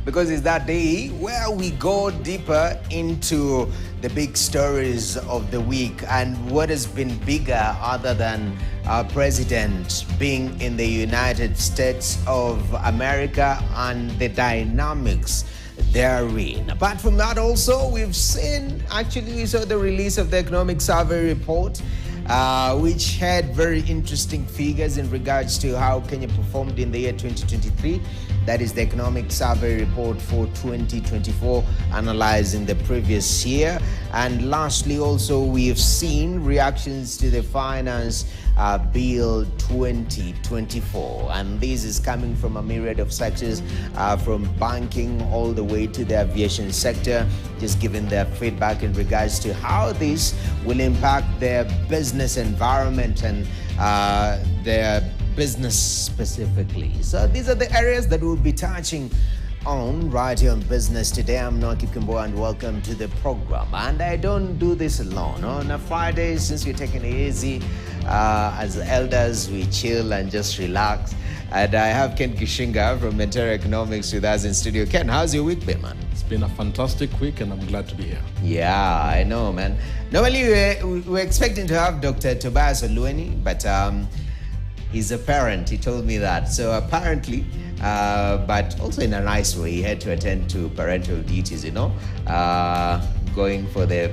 Because it's that day where we go deeper into the big stories of the week and what has been bigger other than our president being in the United States of America and the dynamics therein. Apart from that, also, we saw the release of the economic survey report, which had very interesting figures in regards to how Kenya performed in the year 2023. That is the economic survey report for 2024, analyzing the previous year. And lastly, also, we've seen reactions to the finance bill 2024. And this is coming from a myriad of sectors, from banking all the way to the aviation sector, just giving their feedback in regards to how this will impact their business environment and their business specifically. So these are the areas that we'll be touching on right here on Business Today. I'm Noaki Kimbo and welcome to the program. And I don't do this alone. On a Friday, since we're taking it easy, as elders, we chill and just relax. And I have Ken Kishinga from Mentor Economics with us in studio. Ken, how's your week been, man? It's been a fantastic week and I'm glad to be here. Yeah, I know, man. Normally, we're expecting to have Dr. Tobias Olueni, but he's a parent, he told me that. So apparently, but also in a nice way, he had to attend to parental duties, going for the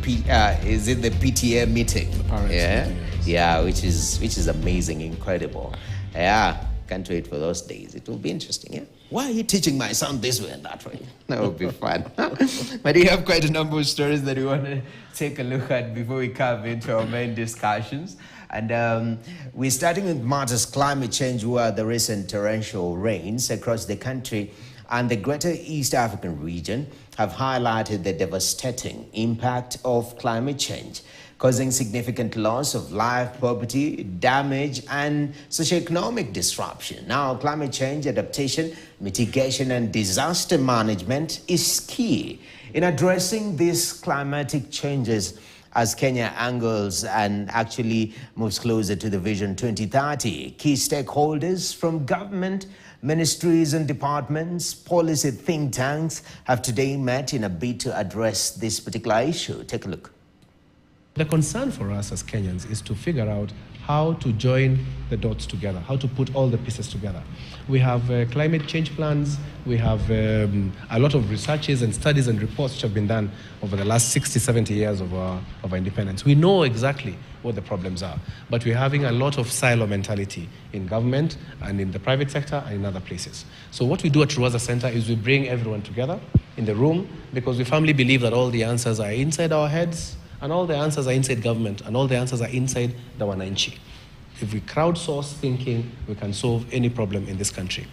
the PTA meeting? The parents meeting, yes. Yeah, which is amazing, incredible. Yeah, can't wait for those days. It will be interesting, yeah? Why are you teaching my son this way and that way? That will be fun. But we have quite a number of stories that we want to take a look at before we come into our main discussions. And we're starting with matters climate change, where the recent torrential rains across the country and the greater East African region have highlighted the devastating impact of climate change, causing significant loss of life, property, damage, and socioeconomic disruption. Now, climate change adaptation, mitigation, and disaster management is key in addressing these climatic changes as Kenya angles and actually moves closer to the Vision 2030. Key stakeholders from government, ministries and departments, policy think tanks have today met in a bid to address this particular issue. Take a look. The concern for us as Kenyans is to figure out how to join the dots together, how to put all the pieces together. We have climate change plans, we have a lot of researches and studies and reports which have been done over the last 60, 70 years of our independence. We know exactly what the problems are, but we're having a lot of silo mentality in government and in the private sector and in other places. So what we do at Ruwaza Center is we bring everyone together in the room, because we firmly believe that all the answers are inside our heads, and all the answers are inside government, and all the answers are inside the wananchi. If we crowdsource thinking, we can solve any problem in this country.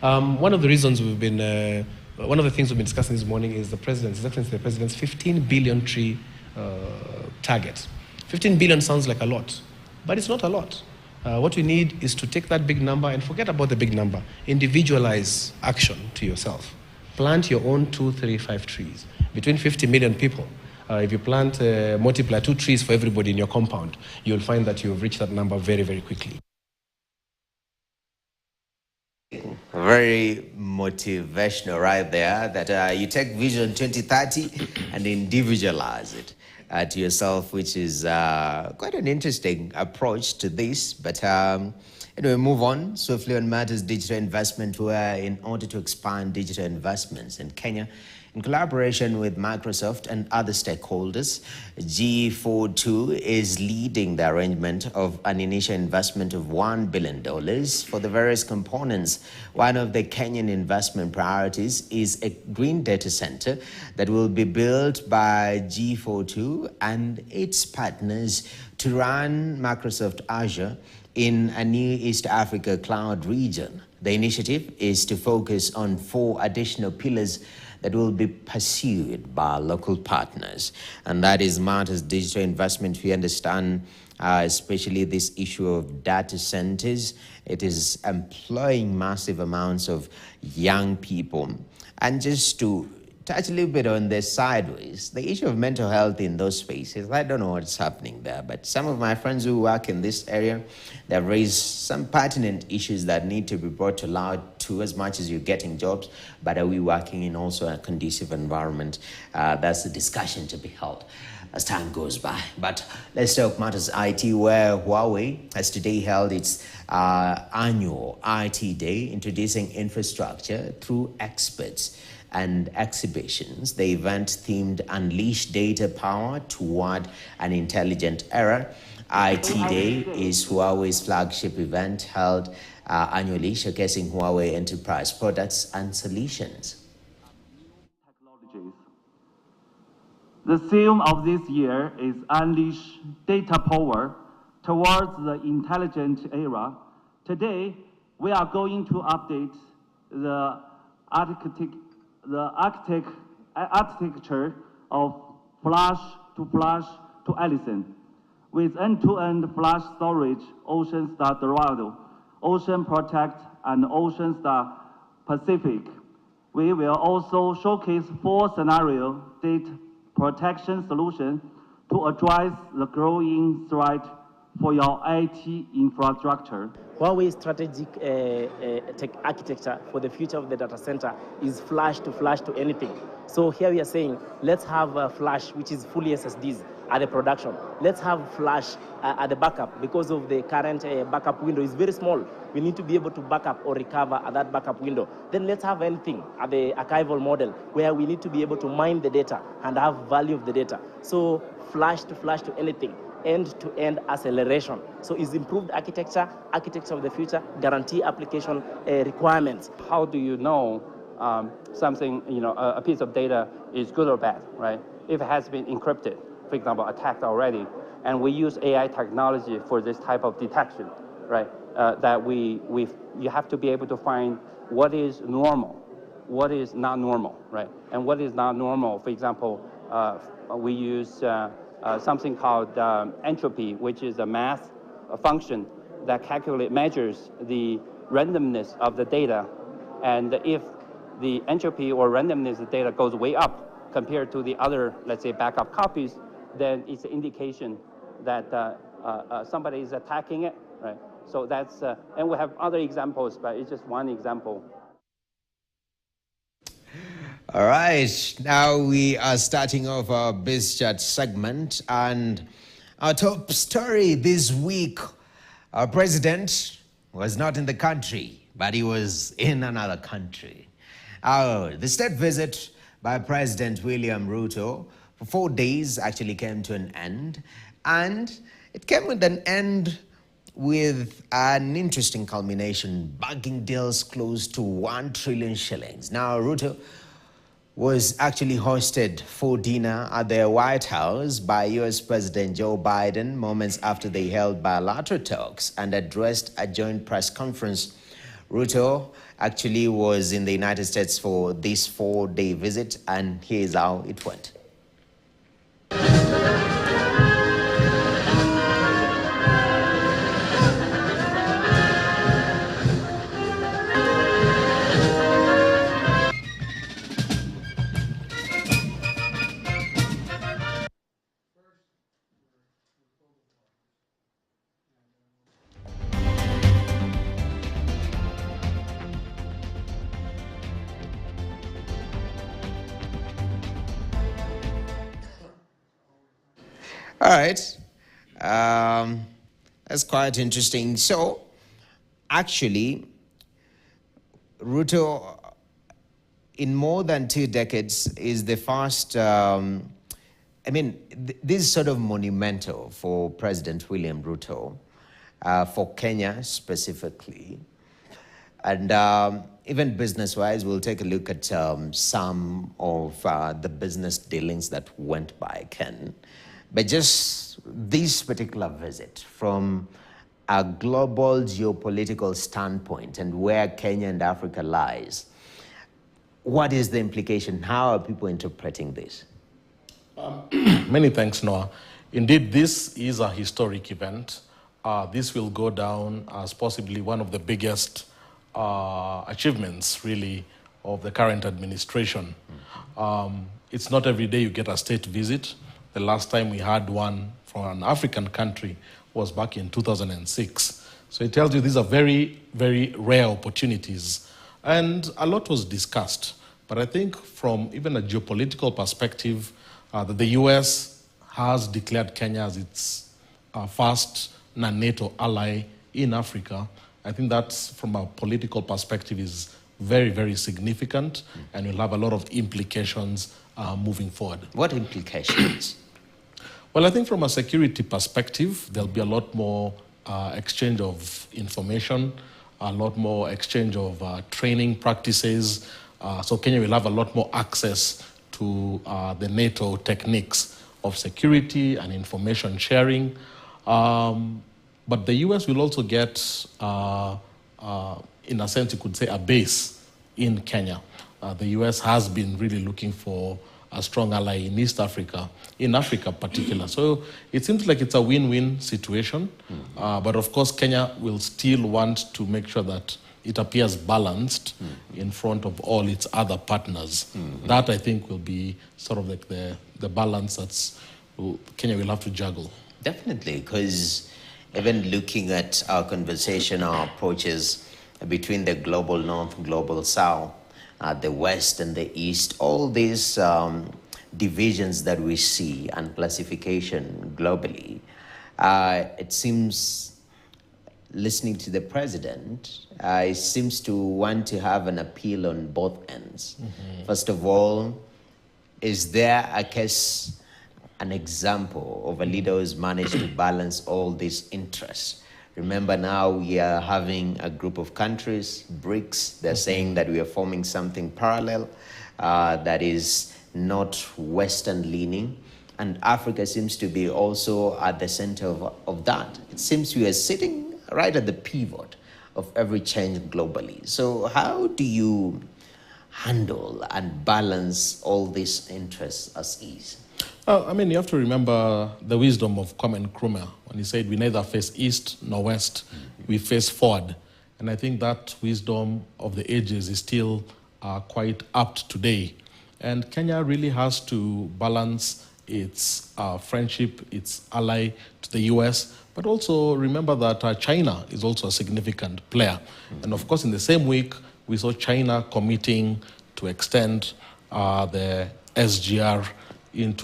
One of the things we've been discussing this morning is the President's 15 billion tree target. 15 billion sounds like a lot, but it's not a lot. What we need is to take that big number and forget about the big number. Individualize action to yourself. Plant your own 2, 3, 5 trees. Between 50 million people, if you multiply 2 trees for everybody in your compound, you'll find that you've reached that number very, very quickly. Very motivational right there, that you take Vision 2030 and individualize it to yourself, which is quite an interesting approach to this. But anyway, move on swiftly on matters digital investment, where in order to expand digital investments in Kenya, in collaboration with Microsoft and other stakeholders, G42 is leading the arrangement of an initial investment of $1 billion for the various components. One of the Kenyan investment priorities is a green data center that will be built by G42 and its partners to run Microsoft Azure in a new East Africa cloud region. The initiative is to focus on 4 additional pillars that will be pursued by local partners. And that is matters digital investment. We understand especially this issue of data centers. It is employing massive amounts of young people. And just to touch a little bit on the sideways, the issue of mental health in those spaces, I don't know what's happening there, but some of my friends who work in this area, they've raised some pertinent issues that need to be brought to light too, as much as you're getting jobs, but are we working in also a conducive environment? That's a discussion to be held as time goes by. But let's talk matters IT, where Huawei has today held its annual IT Day, introducing infrastructure through experts and exhibitions. The event themed Unleash Data Power Toward an Intelligent Era. IT Day is Huawei's flagship event held annually, showcasing Huawei enterprise products and solutions. The theme of this year is Unleash Data Power Towards the Intelligent Era. Today, we are going to update the architecture of flash to Allison, with end-to-end flash storage, Ocean Star Dorado, Ocean Protect, and Ocean Star Pacific. We will also showcase 4 scenario data protection solutions to address the growing threat for your IT infrastructure. Huawei's strategic tech architecture for the future of the data center is flash to anything. So here we are saying, let's have a flash, which is fully SSDs at the production. Let's have flash at the backup, because of the current backup window is very small. We need to be able to back up or recover at that backup window. Then let's have anything at the archival model, where we need to be able to mine the data and have value of the data. So flash to anything, end-to-end acceleration. So it's improved architecture of the future, guarantee application requirements. How do you know something, a piece of data is good or bad, right? If it has been encrypted, for example, attacked already, and we use AI technology for this type of detection, right? That you have to be able to find what is normal, what is not normal, right? And what is not normal, for example, we use something called entropy, which is a math function that measures the randomness of the data. And if the entropy or randomness of the data goes way up compared to the other, let's say, backup copies, then it's an indication that somebody is attacking it, right? So that's, and we have other examples, but it's just one example. All right, now we are starting off our BizChat segment, and our top story this week, our president was not in the country, but he was in another country. The state visit by President William Ruto for 4 days actually came to an end, and it came with an end with an interesting culmination, banking deals close to 1 trillion shillings. Now, Ruto was actually hosted for dinner at the White House by US President Joe Biden moments after they held bilateral talks and addressed a joint press conference. Ruto actually was in the United States for this 4-day visit, and here's how it went. All right, that's quite interesting. So, actually, Ruto, in more than 2 decades, is the first. This is sort of monumental for President William Ruto, for Kenya specifically, and even business-wise, we'll take a look at some of the business dealings that went by Ken. But just this particular visit, from a global geopolitical standpoint and where Kenya and Africa lies, what is the implication? How are people interpreting this? Many thanks, Noah. Indeed, this is a historic event. This will go down as possibly one of the biggest achievements, really, of the current administration. It's not every day you get a state visit. The last time we had one from an African country was back in 2006. So it tells you these are very, very rare opportunities And a lot was discussed. But I think from even a geopolitical perspective, that the US has declared Kenya as its first non-NATO ally in Africa. I think that's, from a political perspective, is very, very significant and will have a lot of implications moving forward. What implications? Well, I think from a security perspective, there'll be a lot more exchange of information, a lot more exchange of training practices. So Kenya will have a lot more access to the NATO techniques of security and information sharing. But the US will also get, in a sense, you could say, a base in Kenya. The US has been really looking for a strong ally in East Africa, in Africa particular. So it seems like it's a win-win situation. But of course, Kenya will still want to make sure that it appears balanced in front of all its other partners. That, I think, will be sort of like the balance that's Kenya will have to juggle. Definitely, because even looking at our conversation, our approaches between the global north, global south, the west and the east, all these divisions that we see and classification globally, it seems, listening to the president, he seems to want to have an appeal on both ends. First of all, is there a case, an example of a leader who's managed to balance all these interests? Remember, now we are having a group of countries, BRICS. They're saying that we are forming something parallel that is not Western leaning. And Africa seems to be also at the center of that. It seems we are sitting right at the pivot of every change globally. So how do you handle and balance all these interests as is? I mean, you have to remember the wisdom of Kwame Nkrumah when he said, we neither face east nor west, we face forward. And I think that wisdom of the ages is still quite apt today. And Kenya really has to balance its friendship, its ally to the US, but also remember that China is also a significant player. And of course, in the same week, we saw China committing to extend the SGR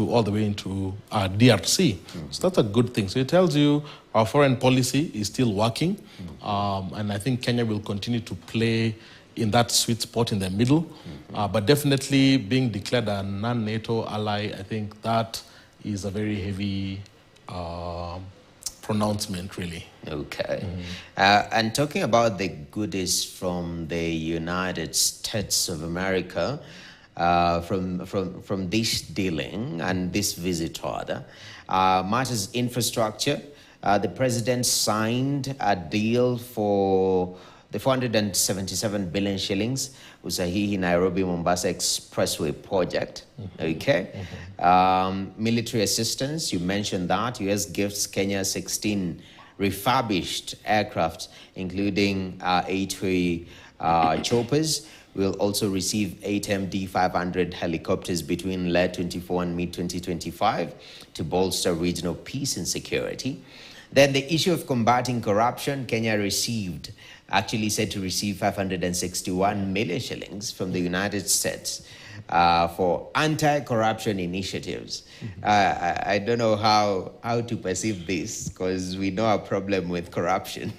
all the way into DRC. So that's a good thing. So it tells you our foreign policy is still working. And I think Kenya will continue to play in that sweet spot in the middle. But definitely being declared a non-NATO ally, I think that is a very heavy pronouncement, really. Okay. And talking about the goodies from the United States of America, from this dealing and this visit order, matters infrastructure. The president signed a deal for the 477 billion shillings Usahihi Nairobi Mombasa Expressway project. Okay. Military assistance, you mentioned that. US gifts Kenya 16 refurbished aircraft, including 8 choppers. We'll also receive 8 MD-500 helicopters between late 24 and mid-2025 to bolster regional peace and security. Then the issue of combating corruption, Kenya actually said to receive 561 million shillings from the United States for anti-corruption initiatives. I don't know how to perceive this, because we know a problem with corruption.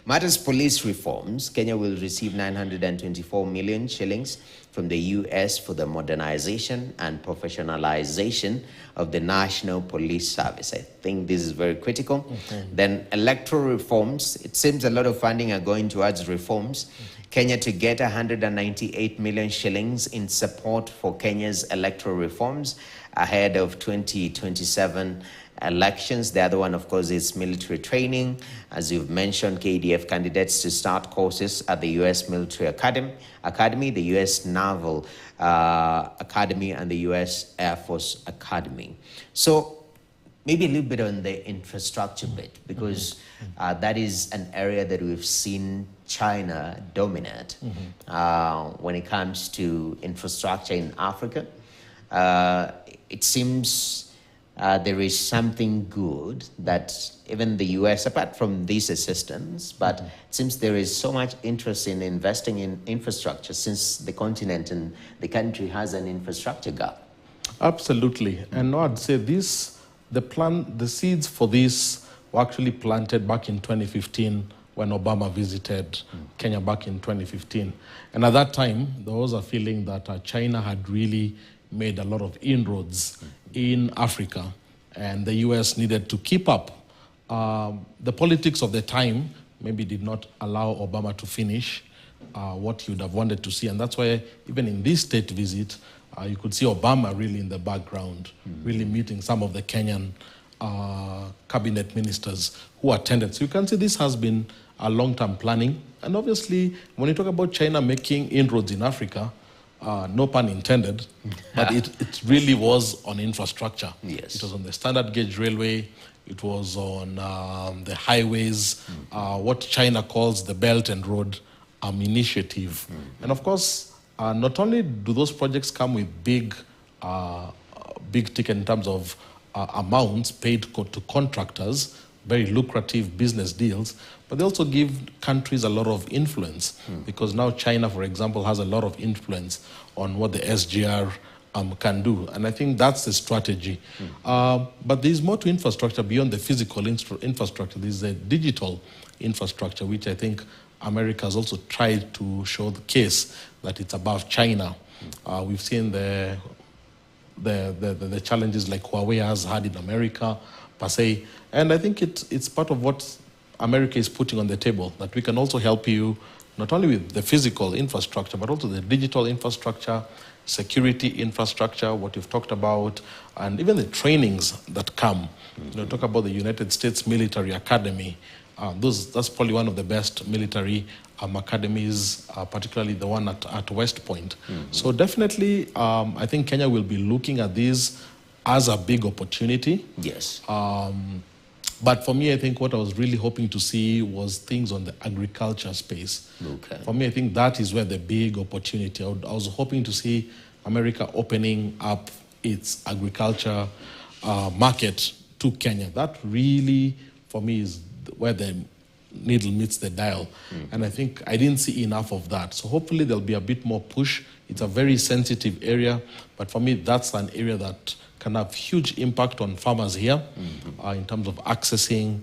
Matters police reforms, Kenya will receive 924 million shillings from the US for the modernization and professionalization of the National Police Service. I think this is very critical. Then electoral reforms, it seems a lot of funding are going towards reforms. Kenya to get 198 million shillings in support for Kenya's electoral reforms ahead of 2027 elections. The other one, of course, is military training. As you've mentioned, KDF candidates to start courses at the U.S. Military Academy, the U.S. Naval Academy, and the U.S. Air Force Academy. So maybe a little bit on the infrastructure bit, because that is an area that we've seen China dominate when it comes to infrastructure in Africa. It seems there is something good that even the US, apart from this assistance, but it seems there is so much interest in investing in infrastructure since the continent and the country has an infrastructure gap. Absolutely. And I'd say the seeds for this were actually planted back in 2015 when Obama visited Kenya back in 2015. And at that time, there was a feeling that China had really made a lot of inroads in Africa, and the US needed to keep up. The politics of the time maybe did not allow Obama to finish what he would have wanted to see, and that's why even in this state visit, you could see Obama really in the background, really meeting some of the Kenyan cabinet ministers who attended. So you can see this has been a long-term planning, and obviously when you talk about China making inroads in Africa, no pun intended, but it really was on infrastructure. Yes. It was on the standard gauge railway, it was on the highways, what China calls the Belt and Road Initiative. And of course, not only do those projects come with big ticket in terms of amounts paid to contractors, very lucrative business deals, but they also give countries a lot of influence because now China, for example, has a lot of influence on what the SGR can do. And I think that's the strategy. But there's more to infrastructure beyond the physical infrastructure. There's a digital infrastructure, which I think America has also tried to show the case that it's above China. We've seen the challenges like Huawei has had in America, per se. And I think it's part of what America is putting on the table, that we can also help you not only with the physical infrastructure, but also the digital infrastructure, security infrastructure, what you've talked about, and even the trainings that come. Talk about the United States Military Academy. That's probably one of the best military academies, particularly the one at West Point. So definitely, I think Kenya will be looking at this as a big opportunity. Yes. But for me, I think what I was really hoping to see was things on the agriculture space. Okay. For me, I think that is where the big opportunity. I was hoping to see America opening up its agriculture market to Kenya. That really, for me, is where the needle meets the dial. And I think I didn't see enough of that. So hopefully there'll be a bit more push. It's a very sensitive area, but for me, that's an area that can have huge impact on farmers here in terms of accessing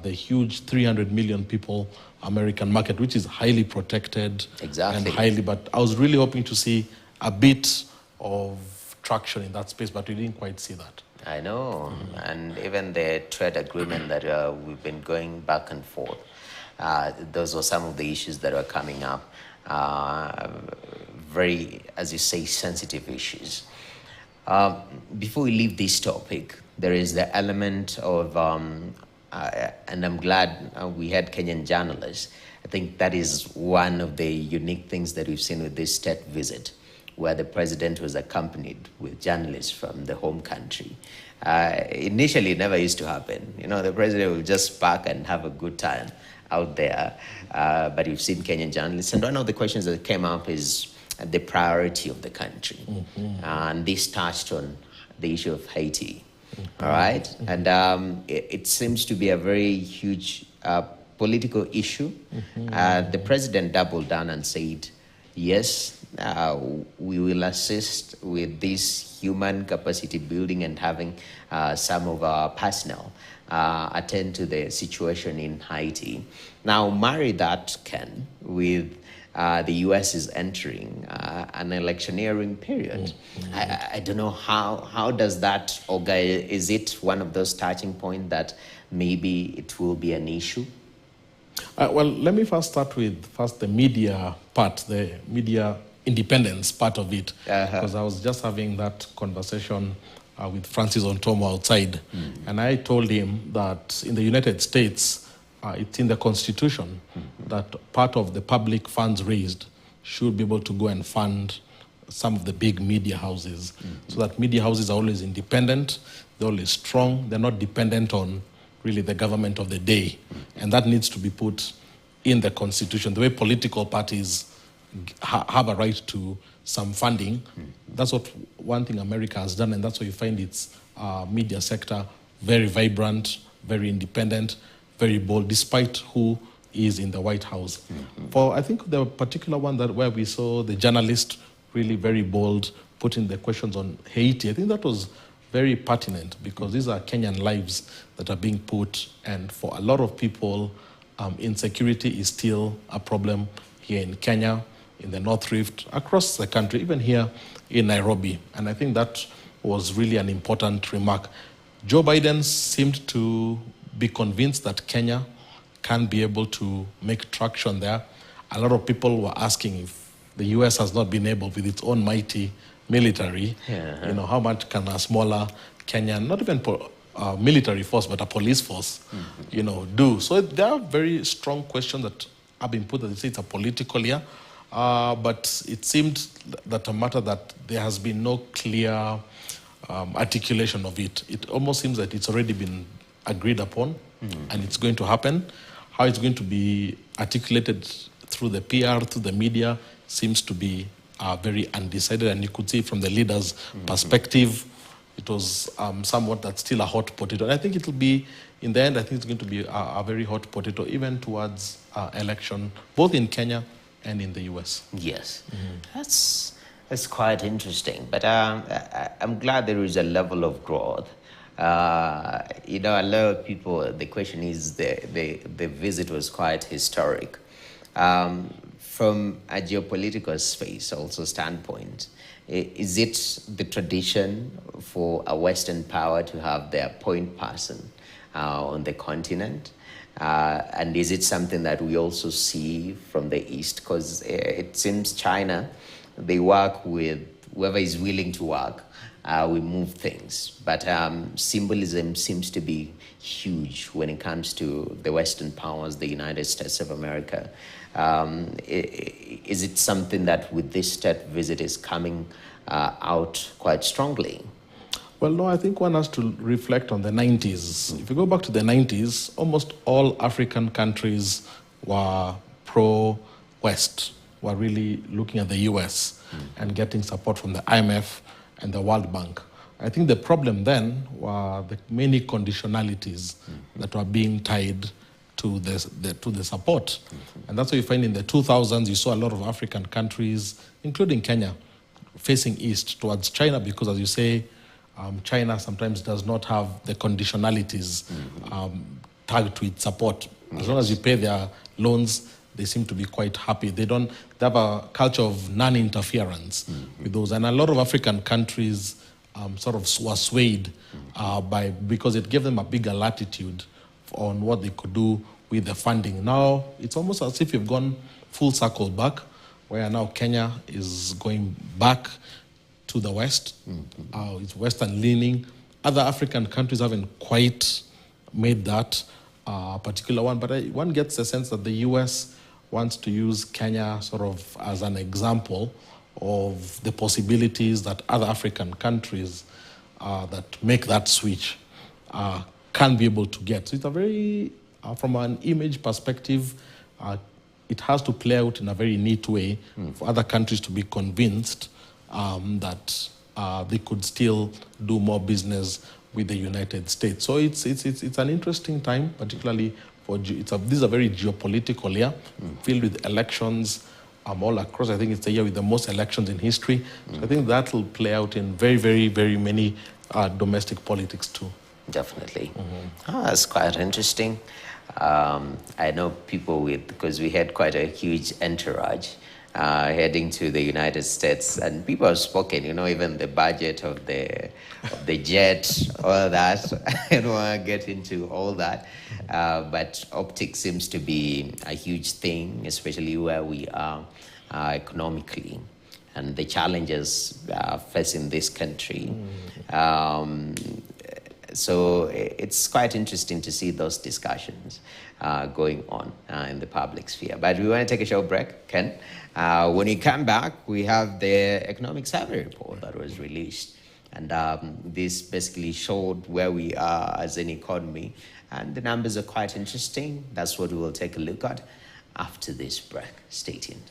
the huge 300 million people American market, which is highly protected. Exactly. And highly, but I was really hoping to see a bit of traction in that space, but we didn't quite see that. I know, and even the trade agreement that we've been going back and forth, those were some of the issues that were coming up. Very, as you say, sensitive issues. Before we leave this topic, there is the element of, and I'm glad we had Kenyan journalists. I think that is one of the unique things that we've seen with this state visit, where the president was accompanied with journalists from the home country. Initially, it never used to happen. The president would just park and have a good time out there. But you've seen Kenyan journalists. And one of the questions that came up is the priority of the country. And this touched on the issue of Haiti. All right? And it seems to be a very huge political issue. The president doubled down and said, yes, we will assist with this human capacity building and having some of our personnel attend to the situation in Haiti. Now, marry that, Ken, with the U.S. is entering an electioneering period. I don't know how does that, is it one of those touching points that maybe it will be an issue? Well, let me first start with the media part, the media independence part of it, because I was just having that conversation with Francis Ontomo outside, and I told him that in the United States, it's in the Constitution that part of the public funds raised should be able to go and fund some of the big media houses, so that media houses are always independent, they're always strong, they're not dependent on really the government of the day. And that needs to be put in the Constitution. The way political parties have a right to some funding, that's what one thing America has done, and that's why you find its media sector, very vibrant, very independent, very bold, despite who is in the White House. For, I think, the particular one that where we saw the journalist really very bold, putting the questions on Haiti, I think that was very pertinent because these are Kenyan lives that are being put, and for a lot of people, insecurity is still a problem here in Kenya, in the North Rift, across the country, even here in Nairobi. And I think that was really an important remark. Joe Biden seemed to be convinced that Kenya can be able to make traction there. A lot of people were asking if the US has not been able, with its own mighty military, you know, how much can a smaller Kenyan, not even military force, but a police force, you know, do? So there are very strong questions that have been put. That it's a political year, but it seemed that a matter that there has been no clear articulation of it. It almost seems that it's already been agreed upon, and it's going to happen. How it's going to be articulated through the PR, through the media, seems to be very undecided, and you could see from the leaders' perspective, it was somewhat that's still a hot potato. And I think it'll be, in the end, I think it's going to be a very hot potato, even towards election, both in Kenya and in the US. Yes, that's quite interesting. But I'm glad there is a level of growth. You know, a lot of people, the question is, the visit was quite historic. From a geopolitical space also standpoint, is it the tradition for a Western power to have their point person on the continent? And is it something that we also see from the East? Because it seems China, they work with whoever is willing to work. We move things. But symbolism seems to be huge when it comes to the Western powers, the United States of America. Is it something that with this state visit is coming out quite strongly? Well, no, I think one has to reflect on the 90s. If you go back to the 90s, almost all African countries were pro-West, were really looking at the US and getting support from the IMF and the World Bank. I think the problem then were the many conditionalities that were being tied to the support. And that's why you find in the 2000s, you saw a lot of African countries, including Kenya, facing east towards China because, as you say, China sometimes does not have the conditionalities tagged to its support. As long as you pay their loans, they seem to be quite happy. They have a culture of non-interference with those. And a lot of African countries sort of were swayed because it gave them a bigger latitude on what they could do with the funding. Now, it's almost as if you've gone full circle back, where now Kenya is going back to the West. It's Western leaning. Other African countries haven't quite made that particular one, but one gets the sense that the US wants to use Kenya sort of as an example of the possibilities that other African countries that make that switch can be able to get. So it's a very, from an image perspective, it has to play out in a very neat way for other countries to be convinced that they could still do more business with the United States. So it's an interesting time, particularly for this is a very geopolitical year, filled with elections all across. I think it's the year with the most elections in history. So I think that will play out in very, very, very many domestic politics too. Definitely. That's quite interesting. I know people because we had quite a huge entourage heading to the United States, and people have spoken, you know, even the budget of the jet, all that. I don't want to get into all that, but optics seems to be a huge thing, especially where we are economically, and the challenges facing this country. So it's quite interesting to see those discussions going on in the public sphere. But we want to take a short break, Ken. When we come back, we have the economic survey report that was released. And this basically showed where we are as an economy. And the numbers are quite interesting. That's what we will take a look at after this break. Stay tuned.